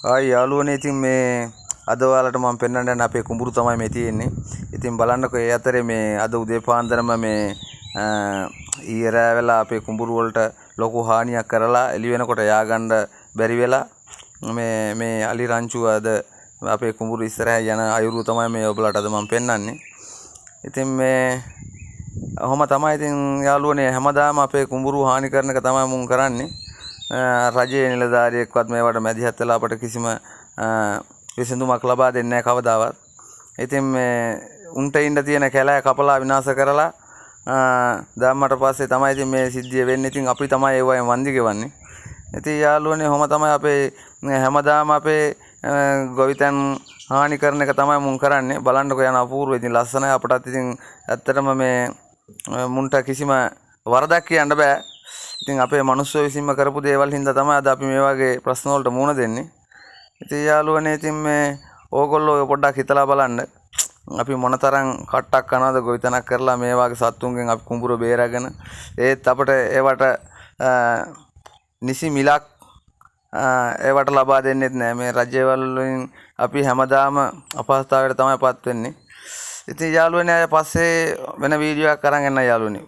යාළුවනේ ඉතින් මේ අද ඔයාලට මම පෙන්වන්න යන අපේ කුඹුරු තමයි මේ තියෙන්නේ. ඉතින් බලන්නකෝ ඒ අතරේ මේ අද උදේ පාන්දරම මේ ඊයේ රෑ වෙලා අපේ කුඹුරු වලට ලොකු හානියක් කරලා එළි වෙනකොට ය아가න්න බැරි වෙලා මේ අලි රංචුව අද අපේ කුඹුරු ඉස්සරහ යන අයුරු තමයි මේ ඔයගලට අද මම පෙන්වන්නේ. ඉතින් මේ ඔහොම තමයි ඉතින් යාළුවනේ හැමදාම අපේ කුඹුරු හානි කරන එක තමයි මුන් කරන්නේ. රජයේ නිලධාරියෙක්වත් මේවට මැදිහත් වෙලා අපට කිසිම විසඳුමක් ලබා දෙන්නේ නැහැ කවදාවත්. ඉතින් මේ උන්ට ඉන්න තියෙන කැලෑ කපලා විනාශ කරලා දැම්මට පස්සේ තමයි ඉතින් මේ සිද්ධිය වෙන්නේ. ඉතින් අපි තමයි ඒ වගේ වන්දි ගෙවන්නේ. ඉතින් යාළුවනේ ඔහොම තමයි අපේ හැමදාම අපේ ගොවිතැන් හානි කරන එක තමයි මුන් කරන්නේ. බලන්නකෝ යන අපූර්ව ඉතින් ලස්සනයි. අපටත් ඉතින් ඇත්තටම මේ මුන්ට කිසිම වරදක් කියන්න බෑ. ඉතින් අපේ මිනිස්සු විසින්ම කරපු දේවල් හින්දා තමයි අද අපි මේ වගේ ප්‍රශ්න වලට මුහුණ දෙන්නේ. ඉතින් යාළුවනේ ඉතින් මේ ඕගොල්ලෝ පොඩ්ඩක් හිතලා බලන්න. අපි මොනතරම් කට්ටක් කනවද ගොවිතැනක් කරලා මේ වගේ සත්තුන්ගෙන් අපි කුඹුර බේරගෙන ඒත් අපිට ඒවට නිසි මිලක් ඒවට ලබා දෙන්නෙත් නෑ. මේ රජයවල වලින් අපි හැමදාම අපහසුතාවයට තමයි පත් වෙන්නේ. ඉතින් යාළුවනේ අය පස්සේ වෙන වීඩියෝ එකක් අරන් එන්න යාළුවනේ.